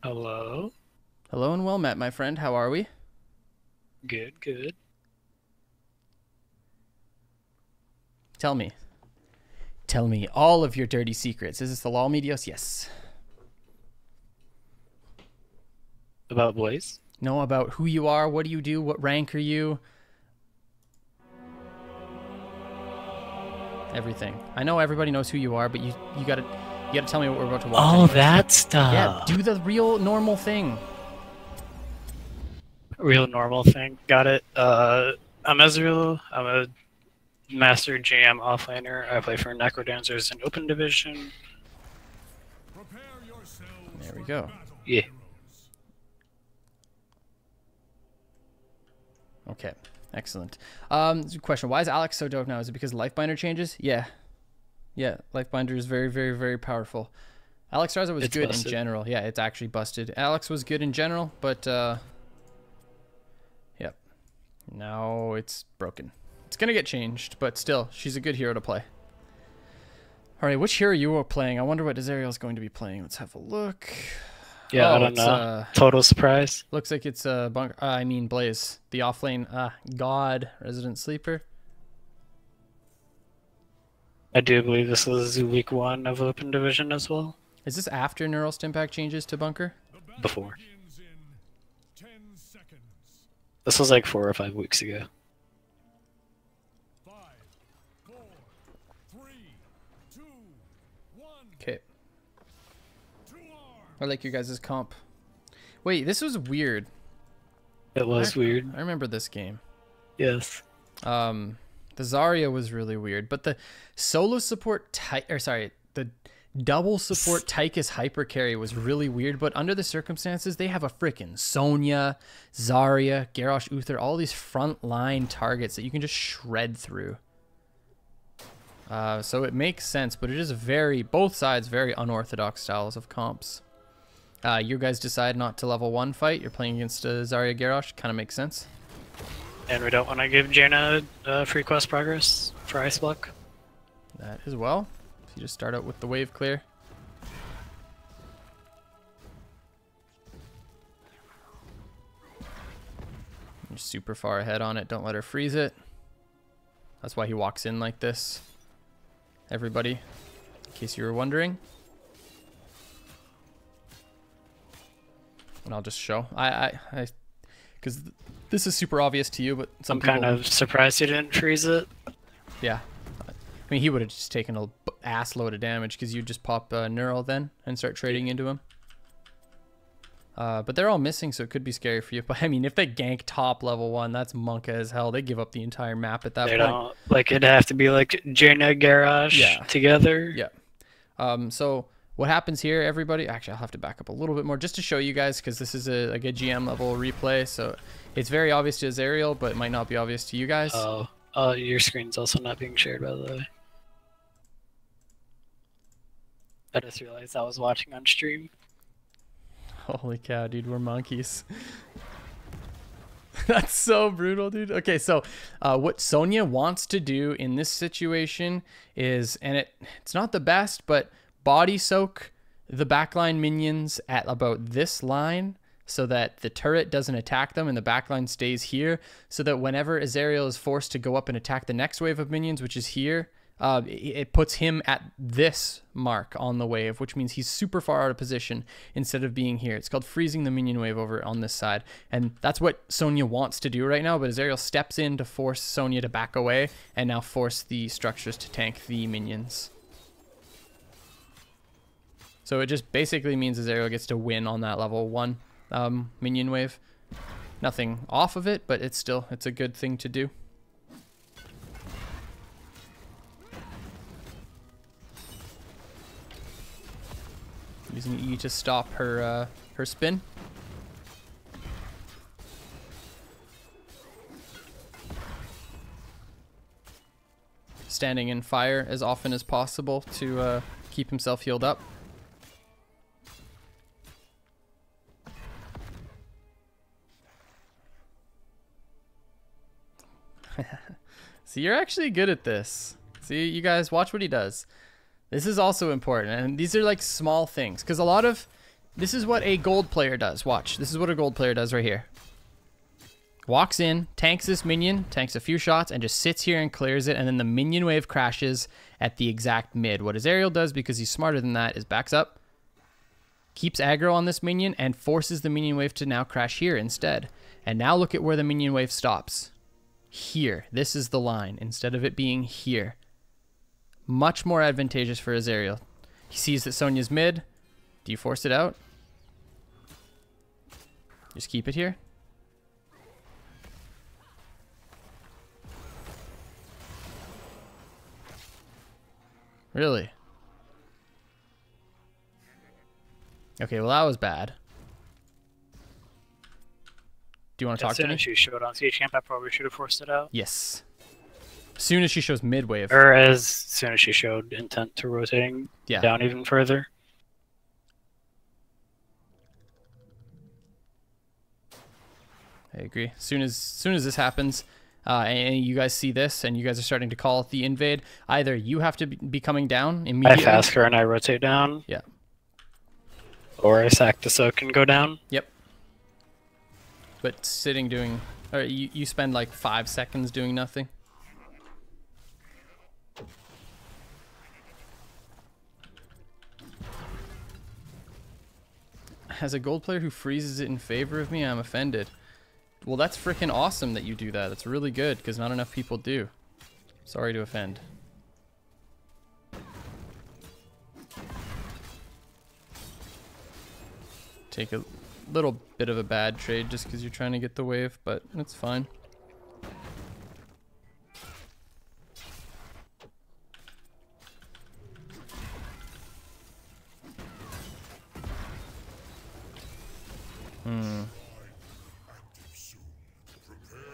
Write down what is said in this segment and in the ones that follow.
Hello. Hello and well met, my friend. How are we? Good, good. Tell me. Tell me all of your dirty secrets. Is this the LOL Medios? Yes. About boys? Know about who you are, what do you do, what rank are you? Everything. I know everybody knows who you are, but you gotta tell me what we're about to watch Oh, anyways. that Yeah, stuff. do the real normal thing. Real normal thing. Got it. I'm Ezreal. I'm a master GM offlaner. I play for Necrodancers in Open Division. There we go. Yeah. Okay. Excellent. Question. Why is Alex so dope now? Is it because Lifebinder changes? Yeah. Yeah, Lifebinder is very, very, very powerful. Alex Starza was It's good in busted. general. Yeah, it's actually busted. Alex was good in general, but yep. Now it's broken. It's gonna get changed, but still, she's a good hero to play. All right, which hero you are playing? I wonder what Azariel's going to be playing. Let's have a look. Yeah, I Oh, don't it's know. Total surprise. looks like it's I mean Blaze, the offlane god resident sleeper. I do believe this was week 1 of Open Division as well. Is this after Neural Stimpack changes to Bunker? Before. This was like 4 or 5 weeks ago. Okay. I like your guys' comp. Wait, this was weird. It was weird. I remember this game. Yes. The Zarya was really weird, but the solo support the double support Tychus hyper carry was really weird, but under the circumstances, they have a freaking Sonya, Zarya, Garrosh, Uther, all these front line targets that you can just shred through. So it makes sense, but it is both sides very unorthodox styles of comps. You guys decide not to level 1 fight. You're playing against Zarya Garrosh. Kind of makes sense. And we don't want to give Jaina free quest progress for Ice Block. That as well. So you just start out with the wave clear. You're super far ahead on it. Don't let her freeze it. That's why he walks in like this. Everybody, in case you were wondering. And I'll just show. Because this is super obvious to you, but some I'm people... kind of surprised you didn't freeze it. Yeah. I mean, he would have just taken a ass load of damage because you just pop Neural then and start trading into him. But they're all missing, so it could be scary for you. But I mean, if they gank top level 1, that's monka as hell. They give up the entire map at that They point. don't, like, it'd have to be like Jaina Garrosh together. Yeah. So what happens here, everybody? Actually, I'll have to back up a little bit more just to show you guys because this is a GM level replay. So it's very obvious to Azariel, but it might not be obvious to you guys. Oh, your screen's also not being shared, by the way. I just realized I was watching on stream. Holy cow, dude, we're monkeys. That's so brutal, dude. Okay, so what Sonya wants to do in this situation is, and it's not the best, but body soak the backline minions at about this line so that the turret doesn't attack them and the backline stays here, so that whenever Azariel is forced to go up and attack the next wave of minions, which is here, it puts him at this mark on the wave, which means he's super far out of position instead of being here. It's called freezing the minion wave over on this side. And that's what Sonya wants to do right now, but Azariel steps in to force Sonya to back away and now force the structures to tank the minions. So it just basically means Azariel gets to win on that level 1 minion wave. Nothing off of it, but it's a good thing to do. Using E to stop her her spin. Standing in fire as often as possible to keep himself healed up. See, you're actually good at this. See, you guys, watch what he does. This is also important, and these are like small things, because a lot of This is what a gold player does. Watch. This is what a gold player does right here. Walks in, tanks this minion, tanks a few shots, and just sits here and clears it, and then the minion wave crashes at the exact mid. What Azariel does, because he's smarter than that, is backs up, keeps aggro on this minion, and forces the minion wave to now crash here instead. And now look at where the minion wave stops. Here. This is the line, instead of it being here. Much more advantageous for Azariel. He sees that Sonya's mid. Do you force it out? Just keep it here. Really? Okay, well that was bad. Do you want to talk to me? As soon as she showed on CH camp, I probably should have forced it out. Yes. As soon as she shows mid wave. Or as soon as she showed intent to rotating down even further. I agree. As soon as this happens, and you guys see this, and you guys are starting to call the invade, either you have to be coming down immediately. I fast her and I rotate down. Yeah. Or I sack the soak and go down. Yep. But sitting doing, or you spend like 5 seconds doing nothing. As a gold player who freezes it in favor of me, I'm offended. Well, that's freaking awesome that you do that. That's really good, because not enough people do. Sorry to offend. Take a little bit of a bad trade just because you're trying to get the wave, but it's fine.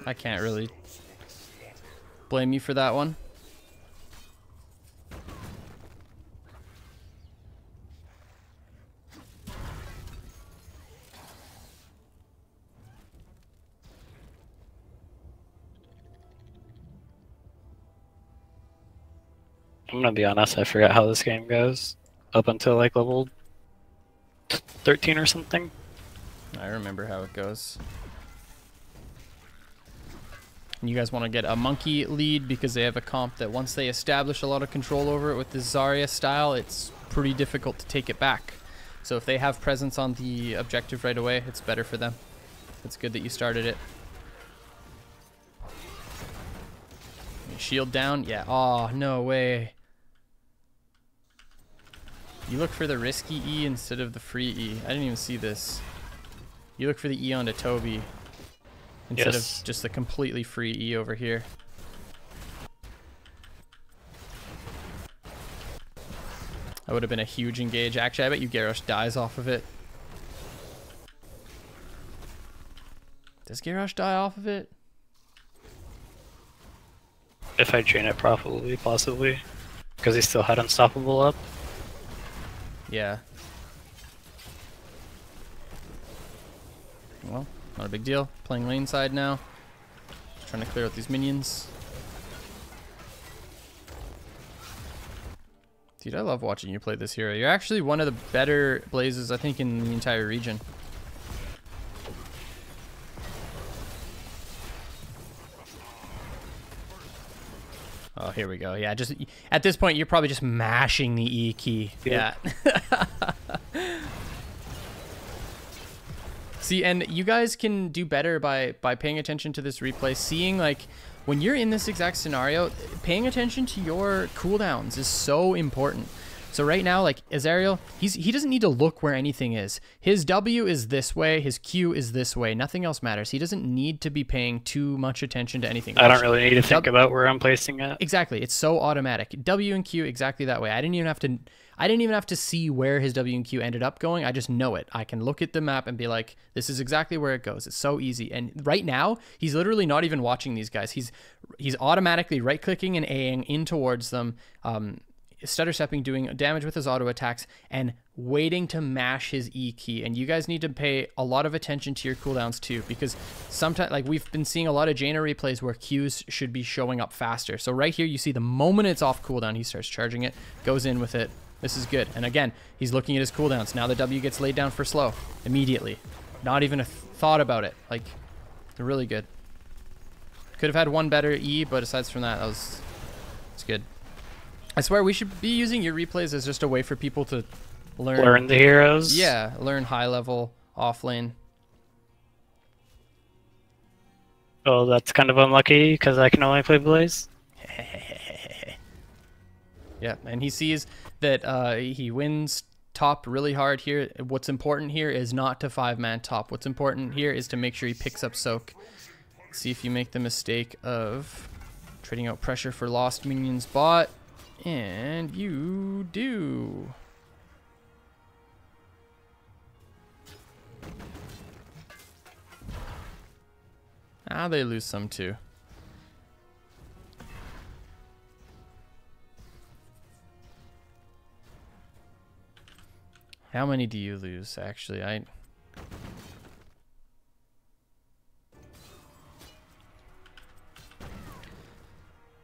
I can't really blame you for that one. I'm gonna be honest, I forgot how this game goes. Up until like level 13 or something. I remember how it goes. You guys want to get a monkey lead because they have a comp that once they establish a lot of control over it with the Zarya style, it's pretty difficult to take it back. So if they have presence on the objective right away, it's better for them. It's good that you started it. Shield down? Yeah. Oh, no way. You look for the risky E instead of the free E. I didn't even see this. You look for the E onto Toby instead of just the completely free E over here. That would have been a huge engage. Actually, I bet you Garrosh dies off of it. Does Garrosh die off of it? If I chain it properly, possibly. Because he still had Unstoppable up. Yeah. Well, not a big deal. Playing lane side now. Just trying to clear out these minions. Dude, I love watching you play this hero. You're actually one of the better Blazes, I think, in the entire region. Oh, here we go. Yeah, just at this point, you're probably just mashing the E key. Yeah. See, and you guys can do better by paying attention to this replay, seeing like when you're in this exact scenario, paying attention to your cooldowns is so important. So right now, like Azariel, he doesn't need to look where anything is. His W is this way, his Q is this way. Nothing else matters. He doesn't need to be paying too much attention to anything. I don't really need to think about where I'm placing it. Exactly. It's so automatic. W and Q exactly that way. I didn't even have to see where his W and Q ended up going. I just know it. I can look at the map and be like, this is exactly where it goes. It's so easy. And right now, he's literally not even watching these guys. He's automatically right-clicking and A-ing in towards them, stutter stepping, doing damage with his auto attacks, and waiting to mash his E key. And you guys need to pay a lot of attention to your cooldowns too, because sometimes, like, we've been seeing a lot of Jaina replays where Qs should be showing up faster. So right here, you see the moment it's off cooldown, he starts charging it, goes in with it, This is good. And again, he's looking at his cooldowns. Now the W gets laid down for slow immediately. Not even a thought about it. Like, really good. Could have had one better E, but aside from that, it's good. I swear we should be using your replays as just a way for people to learn the heroes. Yeah, learn high level offlane. Oh, that's kind of unlucky because I can only play Blaze. Yeah, and he sees that he wins top really hard here. What's important here is not to 5-man top. What's important here is to make sure he picks up soak. See if you make the mistake of trading out pressure for lost minions bot. And you do. Ah, they lose some too. How many do you lose, actually?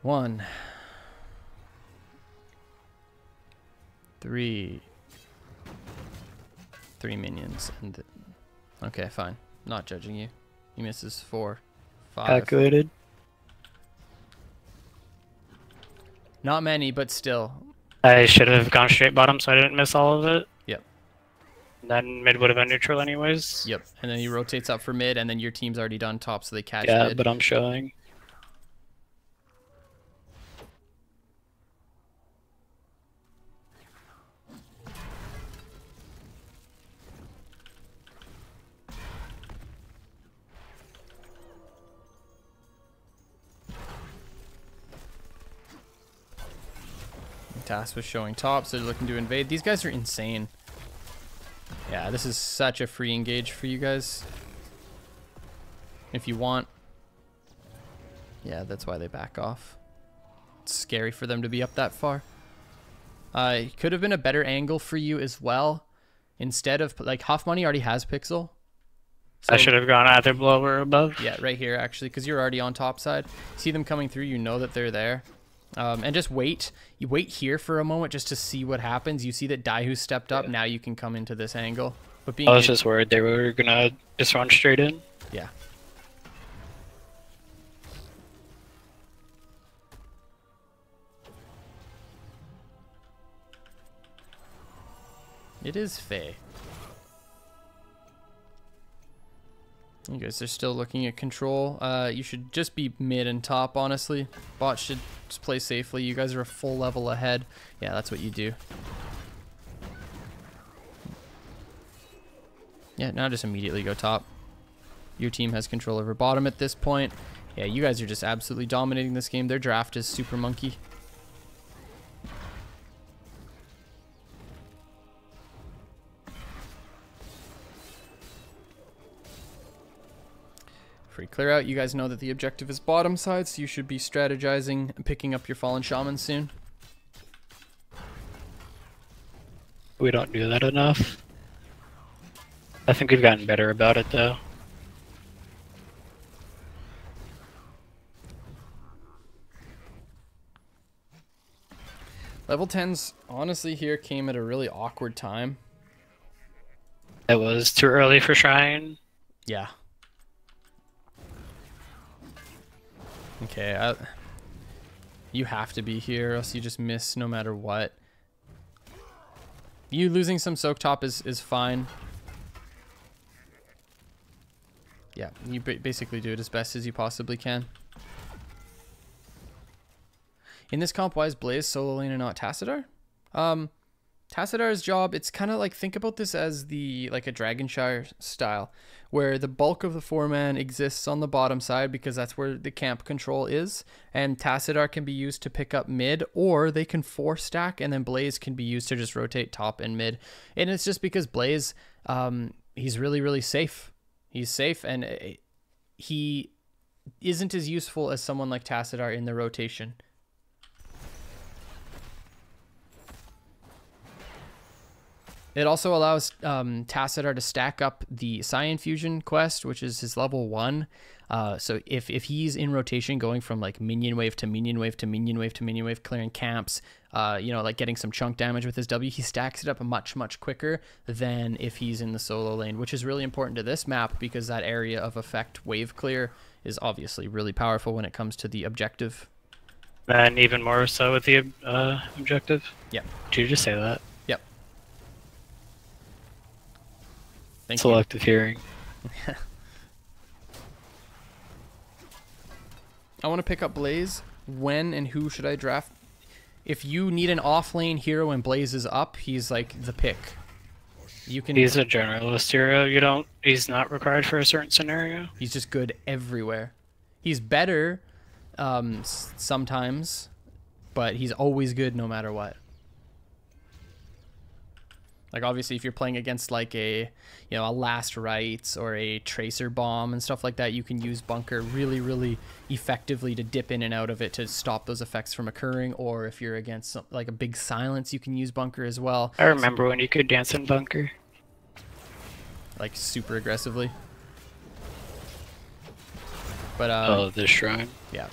One. 3 minions. And okay, fine. Not judging you. He misses 4, 5. Calculated. Not many, but still. I should have gone straight bottom so I didn't miss all of it. Yep. Then mid would have been neutral anyways. Yep. And then he rotates up for mid, and then your team's already done top, so they catch yeah, mid. But I'm showing. Task was showing top, so they're looking to invade. These guys are insane. Yeah, this is such a free engage for you guys. If you want. Yeah, that's why they back off. It's scary for them to be up that far. It could have been a better angle for you as well. Instead of, like, Huff Money already has Pixel. So, I should have gone either below or above. Yeah, right here, actually, because you're already on top side. See them coming through, you know that they're there. And just wait. You wait here for a moment just to see what happens. You see that Daihu stepped up. Yeah. Now you can come into this angle. But being I was just worried they were gonna just run straight in. Yeah. It is Faye. You guys are still looking at control. You should just be mid and top, honestly. Bot should just play safely. You guys are a full level ahead. Yeah, that's what you do. Yeah, now just immediately go top. Your team has control over bottom at this point. Yeah, you guys are just absolutely dominating this game. Their draft is super monkey. Free clear out. You guys know that the objective is bottom side, so you should be strategizing and picking up your fallen shaman soon. We don't do that enough. I think we've gotten better about it though. Level 10s honestly here came at a really awkward time. It was too early for Shrine. Yeah. Okay, you have to be here, or else you just miss no matter what. You losing some soak top is fine. Yeah, you basically do it as best as you possibly can. In this comp, why is Blaze solo lane and not Tassadar? Tassidar's job, it's kind of like, think about this as like a Dragonshire style, where the bulk of the 4-man exists on the bottom side because that's where the camp control is, and Tassadar can be used to pick up mid, or they can 4-stack, and then Blaze can be used to just rotate top and mid. And it's just because Blaze, he's really, really safe. He's safe, and he isn't as useful as someone like Tassadar in the rotation. It also allows Tassadar to stack up the Cyan Fusion quest, which is his level 1. So if he's in rotation going from like minion wave to minion wave to minion wave to minion wave, clearing camps, like getting some chunk damage with his W, he stacks it up much quicker than if he's in the solo lane, which is really important to this map because that area of effect wave clear is obviously really powerful when it comes to the objective. And even more so with the objective? Yep. Did you just say that? Yep. Thank Selective hearing. I want to pick up Blaze. When and who should I draft? If you need an off-lane hero and Blaze is up, he's like the pick. You can. He's a generalist hero. He's not required for a certain scenario. He's just good everywhere. He's better sometimes, but he's always good no matter what. Like obviously if you're playing against like a last rites or a tracer bomb and stuff like that, you can use bunker really effectively to dip in and out of it to stop those effects from occurring. Or if you're against like a big silence, you can use bunker as well. I remember when you could dance in bunker. Like super aggressively. But oh, this shrine. Yeah.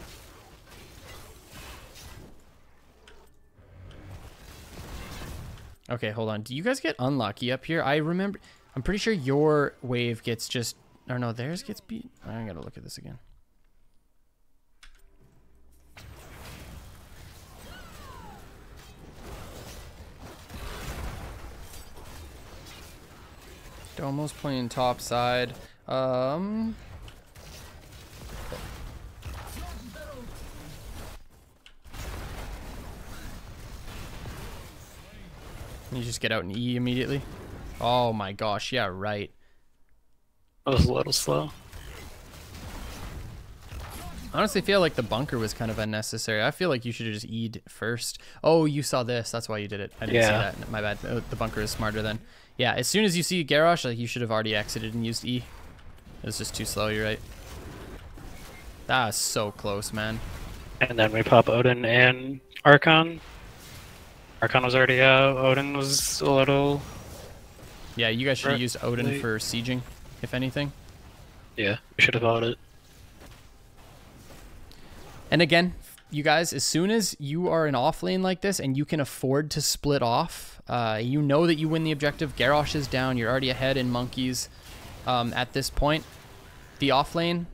Okay, hold on. Do you guys get unlucky up here? I'm pretty sure your wave gets just, or no, theirs gets beat. I gotta look at this again. Domo's playing top side. You just get out and E immediately. Oh my gosh, yeah, right. That was a little slow. I honestly feel like the bunker was kind of unnecessary. I feel like you should have just E'd first. Oh, you saw this. That's why you did it. I didn't see that. My bad. The bunker is smarter then. Yeah, as soon as you see Garrosh, like you should have already exited and used E. It was just too slow, you're right. That was so close, man. And then we pop Odin and Archon. Archon was already out. Odin was a little... Yeah, you guys should have used Odin for sieging, if anything. Yeah, we should have bought it. And again, you guys, as soon as you are in off lane like this and you can afford to split off, you know that you win the objective. Garrosh is down. You're already ahead in monkeys at this point. The off lane,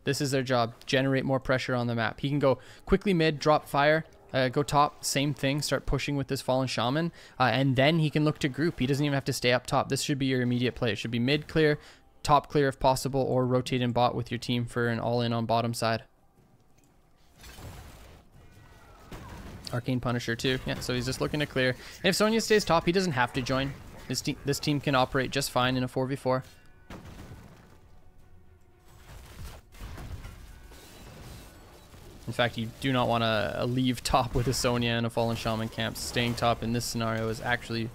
this is their job. Generate more pressure on the map. He can go quickly mid, drop fire. Go top, same thing, start pushing with this Fallen Shaman, and then he can look to group. He doesn't even have to stay up top. This should be your immediate play. It should be mid clear, top clear if possible, or rotate in bot with your team for an all-in on bottom side. Arcane Punisher too. Yeah, so he's just looking to clear. And if Sonya stays top, he doesn't have to join. This team can operate just fine in a 4v4. In fact, you do not want to leave top with a Sonya and a Fallen Shaman camp. Staying top in this scenario is actually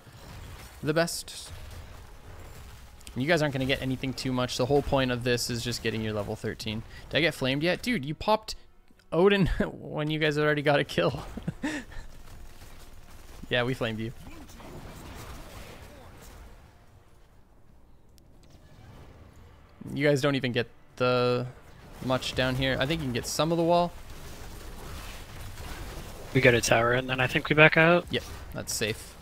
the best. You guys aren't going to get anything too much. The whole point of this is just getting your level 13. Did I get flamed yet? Dude, you popped Odin when you guys already got a kill. Yeah, we flamed you. You guys don't even get the much down here. I think you can get some of the wall. We get a tower and then I think we back out. Yep, that's safe.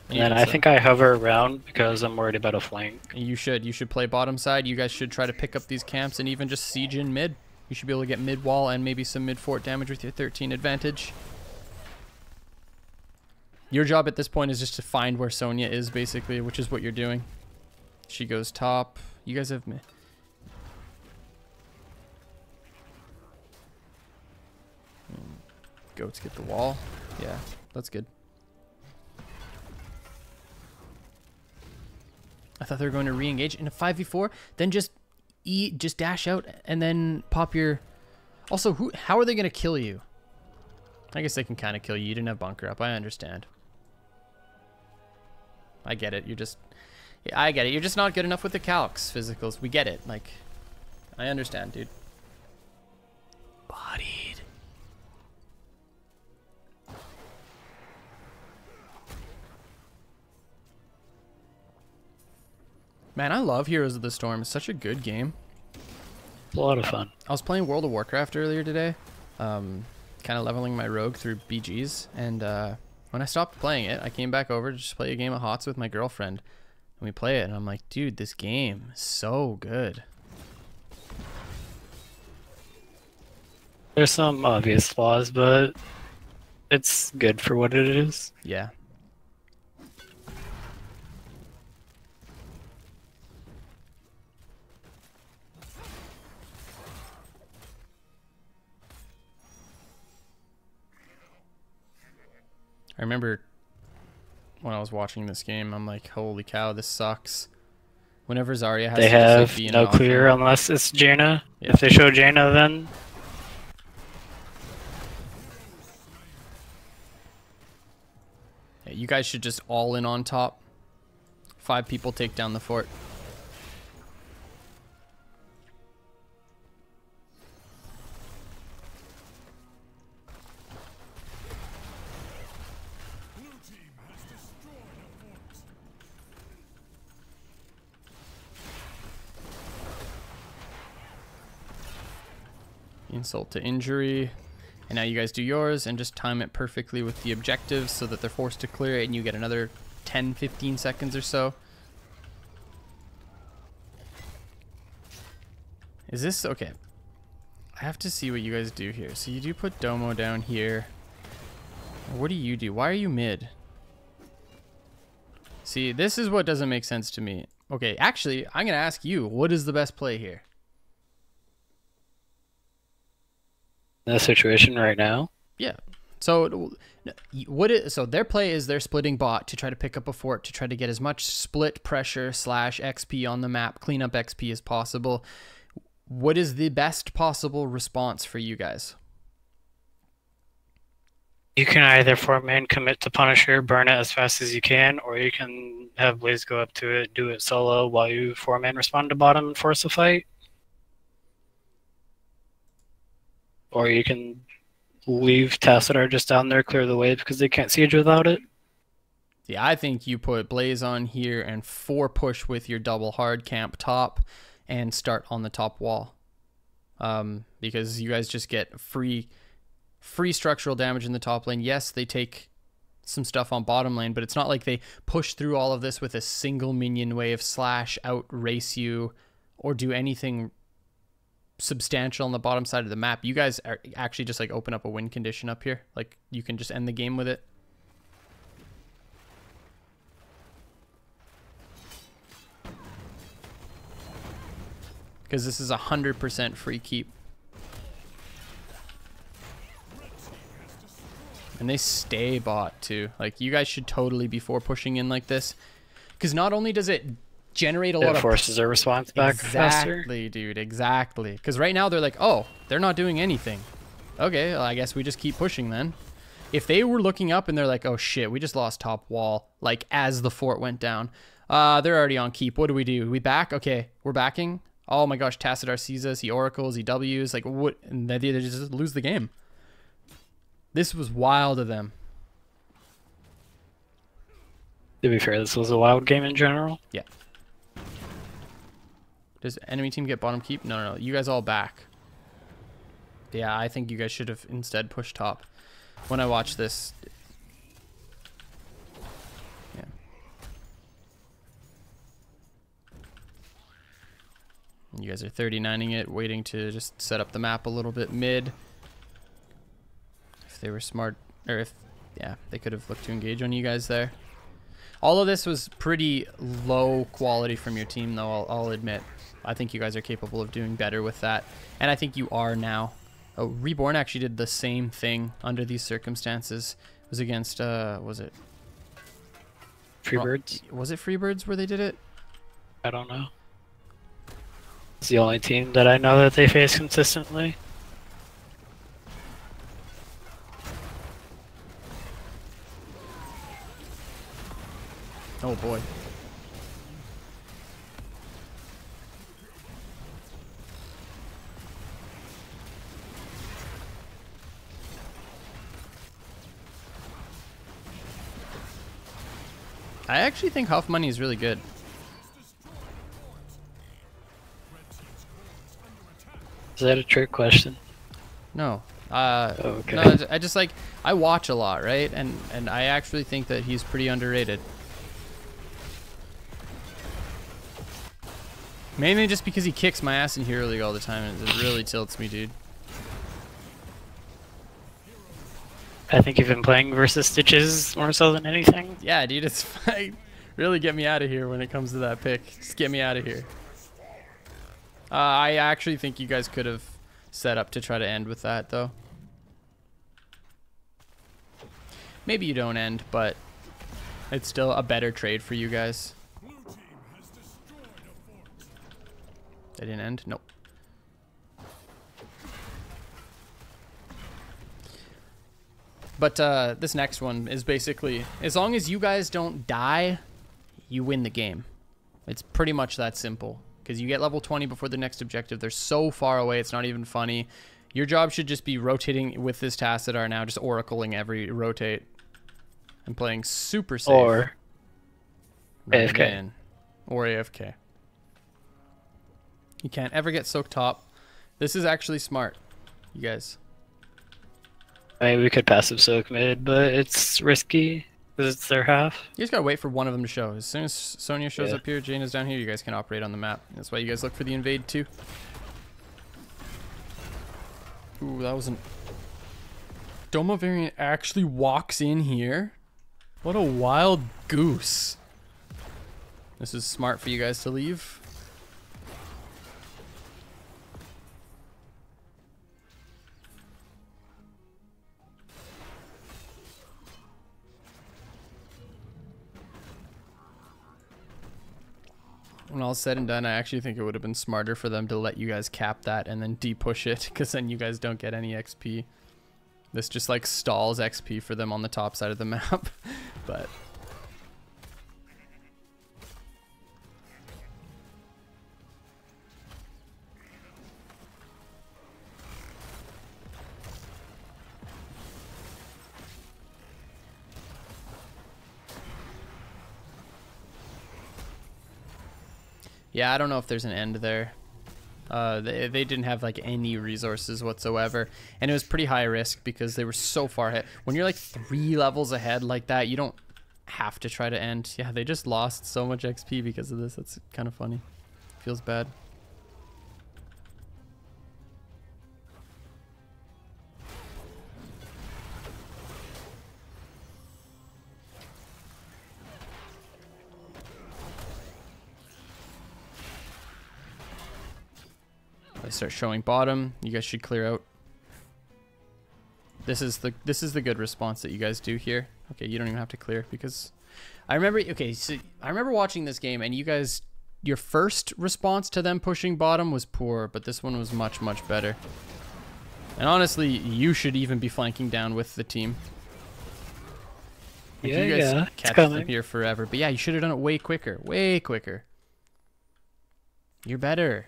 And then I think I hover around because I'm worried about a flank. You should play bottom side. You guys should try to pick up these camps and even just siege in mid. You should be able to get mid wall and maybe some mid fort damage with your 13 advantage. Your job at this point is just to find where Sonya is, basically, which is what you're doing. She goes top. You guys have me. Goats get the wall. Yeah, that's good. I thought they were going to re-engage in a 5v4, then just dash out and then pop your... Also, how are they going to kill you? I guess they can kind of kill you. You didn't have bunker up. I understand. I get it. You're just... Yeah, I get it. You're just not good enough with the calcs, physicals. We get it. Like, I understand, dude. Bodied. Man, I love Heroes of the Storm. It's such a good game. It's a lot of fun. I was playing World of Warcraft earlier today, kind of leveling my rogue through BGs, and when I stopped playing it, I came back over to just play a game of HOTS with my girlfriend, and we play it, and I'm like, dude, this game is so good. There's some obvious flaws, but it's good for what it is. Yeah. I remember when I was watching this game, I'm like, holy cow, this sucks. Whenever Zarya has They to just, like, have be in no an clear offlane. unless it's Jaina. Yeah. If they show Jaina, then Yeah, you guys should just all in on top. 5 people take down the fort. Insult to injury. And now you guys do yours and just time it perfectly with the objectives so that they're forced to clear it and you get another 10-15 seconds or so. Is this okay? I have to see what you guys do here. So you do put Domo down here. What do you do? Why are you mid? See, this is what doesn't make sense to me. Okay, actually, I'm going to ask you, what is the best play here? in this situation right now. Yeah. So so their play is they're splitting bot to try to pick up a fort to try to get as much split pressure / XP on the map, clean up XP as possible. What is the best possible response for you guys? You can either 4-man commit to Punisher, burn it as fast as you can, or you can have Blaze go up to it, do it solo while you 4-man respond to bottom and force a fight. Or you can leave Tassadar just down there, clear the way because they can't siege without it. Yeah, I think you put Blaze on here and 4 push with your double hard camp top and start on the top wall. Because you guys just get free structural damage in the top lane. Yes, they take some stuff on bottom lane, but it's not like they push through all of this with a single minion wave / out race you or do anything substantial on the bottom side of the map. You guys are actually just like open up a win condition up here. Like you can just end the game with it. Because this is 100% free keep. And they stay bot too. Like you guys should totally be pushing in like this. Because not only does it generate a lot of... It forces their response back faster. Exactly, dude, exactly. Because right now they're like, oh, they're not doing anything. Okay, well, I guess we just keep pushing then. If they were looking up and they're like, oh shit, we just lost top wall, like as the fort went down. They're already on keep. What do? We back? Okay, we're backing. Oh my gosh, Tassadar sees us. He oracles, he W's. Like what? And they just lose the game. This was wild of them. To be fair, this was a wild game in general. Yeah. Does enemy team get bottom keep? No. You guys all back. Yeah, I think you guys should have instead pushed top. When I watch this... Yeah. You guys are 39ing it, waiting to just set up the map a little bit mid. If they were smart, or if, yeah, they could have looked to engage on you guys there. All of this was pretty low quality from your team, though, I'll admit. I think you guys are capable of doing better with that. And I think you are now. Oh, Reborn actually did the same thing under these circumstances. It was against, was it? Freebirds? Was it Freebirds where they did it? I don't know. It's the only team that I know that they face consistently. Oh boy. I actually think Huff Money is really good. Is that a trick question? No. Okay. No, I just like, I watch a lot, right? And I actually think that he's pretty underrated. Mainly just because he kicks my ass in Hero League all the time, and it really tilts me, dude. I think you've been playing versus Stitches more so than anything. Yeah, dude, it's fine. Really get me out of here when it comes to that pick. Just get me out of here. I actually think you guys could have set up to try to end with that, though. Maybe you don't end, but it's still a better trade for you guys. They didn't end? Nope. But this next one is basically, as long as you guys don't die, you win the game. It's pretty much that simple. Because you get level 20 before the next objective. They're so far away, it's not even funny. Your job should just be rotating with this Tacit now, just oracling every rotate. And playing super safe. Or AFK. Or AFK. You can't ever get soaked top. This is actually smart, you guys. I mean, we could passive soak mid, but it's risky because it's their half. You just gotta wait for one of them to show. As soon as Sonya shows up here, Jane is down here, you guys can operate on the map. That's why you guys look for the invade too. Ooh, that wasn't... Doma variant actually walks in here? What a wild goose. This is smart for you guys to leave. When all's said and done, I actually think it would have been smarter for them to let you guys cap that and then de-push it, because then you guys don't get any XP. This just like stalls XP for them on the top side of the map. But yeah, I don't know if there's an end there. They didn't have like any resources whatsoever, and it was pretty high risk because they were so far ahead. When you're like 3 levels ahead like that, you don't have to try to end. Yeah, they just lost so much XP because of this. That's kind of funny. Feels bad. I start showing bottom. You guys should clear out. This is the good response that you guys do here. Okay, you don't even have to clear because I remember. Okay, so I remember watching this game and you guys, your first response to them pushing bottom was poor, but this one was much better. And honestly, you should even be flanking down with the team. Like, you guys catch them here forever. But yeah, you should have done it way quicker. Way quicker. You're better.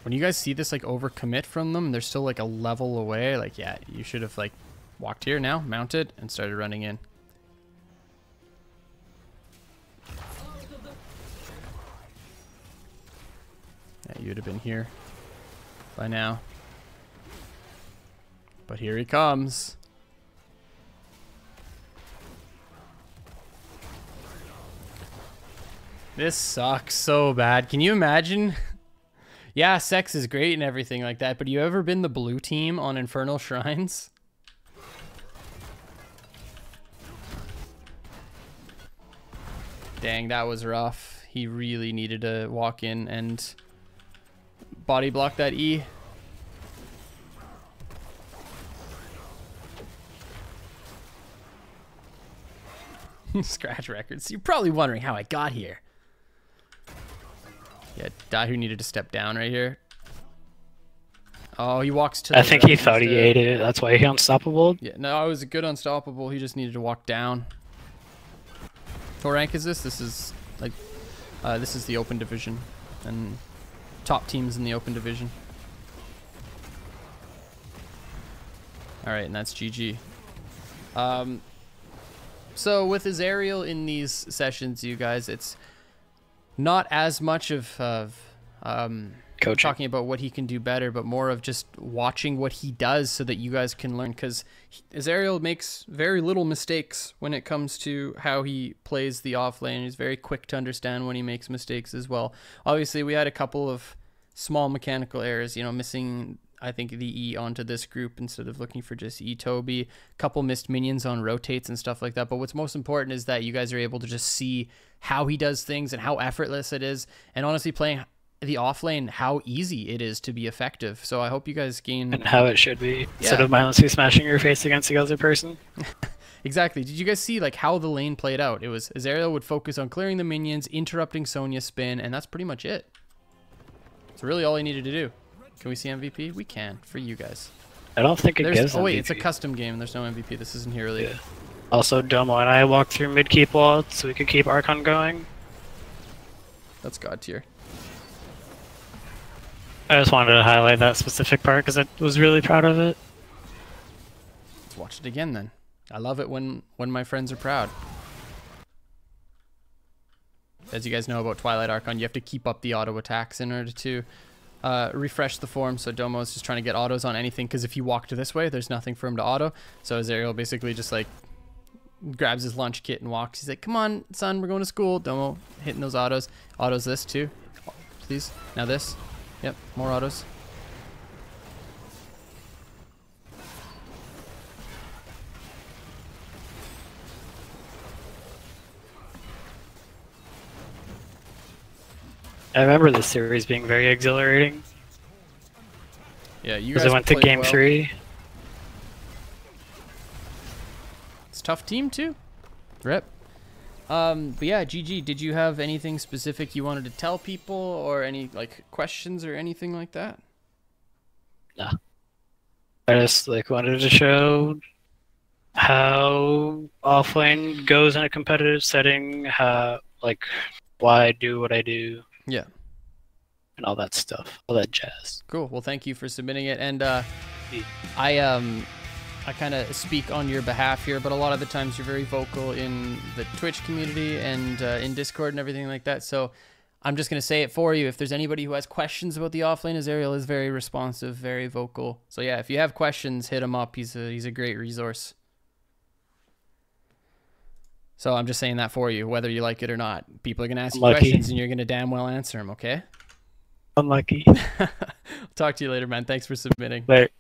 When you guys see this like overcommit from them, they're still like a level away. Like, yeah, you should have like walked here now, mounted, and started running in. Yeah, you would have been here by now. But here he comes. This sucks so bad. Can you imagine? Yeah, sex is great and everything like that, but you ever been the blue team on Infernal Shrines? Dang, that was rough. He really needed to walk in and body block that E. Scratch records. You're probably wondering how I got here. Yeah, Dahu needed to step down right here. Oh, he walks to the I think he thought he ate it. That's why he unstoppable. Yeah, no, it was a good unstoppable. He just needed to walk down. What rank is this? This is like, this is the open division, and top teams in the open division. All right, and that's GG. So with Azariel in these sessions, you guys, it's not as much of Coaching. talking about what he can do better, but more of just watching what he does so that you guys can learn. Because Azariel makes very little mistakes when it comes to how he plays the offlane. He's very quick to understand when he makes mistakes as well. Obviously, we had a couple of small mechanical errors, you know, missing, I think, the E onto this group instead of looking for just E Toby. A couple missed minions on rotates and stuff like that. But what's most important is that you guys are able to just see how he does things and how effortless it is. And honestly, playing the offlane, how easy it is to be effective. So I hope you guys gain... And how it should be, instead of mindlessly smashing your face against the other person. Exactly. Did you guys see like how the lane played out? It was Azariel would focus on clearing the minions, interrupting Sonya's spin, and that's pretty much it. It's really all he needed to do. Can we see MVP? We can, for you guys. I don't think it gives Oh wait, MVP. it's a custom game. There's no MVP. This isn't here really. Yeah. Also, Domo and I walked through mid-keep wall so we could keep Archon going. That's god tier. I just wanted to highlight that specific part because I was really proud of it. Let's watch it again then. I love it when my friends are proud. As you guys know about Twilight Archon, you have to keep up the auto attacks in order to refresh the form. So Domo is just trying to get autos on anything, because if you walk to this way, there's nothing for him to auto. So Azariel basically just like grabs his lunch kit and walks. He's like, come on, son, we're going to school. Domo hitting those autos. Autos this too, please. Now this. Yep, more autos. I remember this series being very exhilarating. Yeah, you guys guys I went to played game well. 3. It's a tough team too. Rip. But yeah, GG, did you have anything specific you wanted to tell people, or any like questions or anything like that? Nah. I just like wanted to show how offlane goes in a competitive setting, how like why I do what I do. Yeah. And all that stuff, all that jazz. Cool. Well, thank you for submitting it. And I kind of speak on your behalf here, but a lot of the times you're very vocal in the Twitch community and in Discord and everything like that. So I'm just going to say it for you. If there's anybody who has questions about the offlane, Azariel is very responsive, very vocal. So yeah, if you have questions, hit him up. He's a great resource. So I'm just saying that for you, whether you like it or not. People are going to ask you questions and you're going to damn well answer them, okay? Unlucky. Talk to you later, man. Thanks for submitting. Later.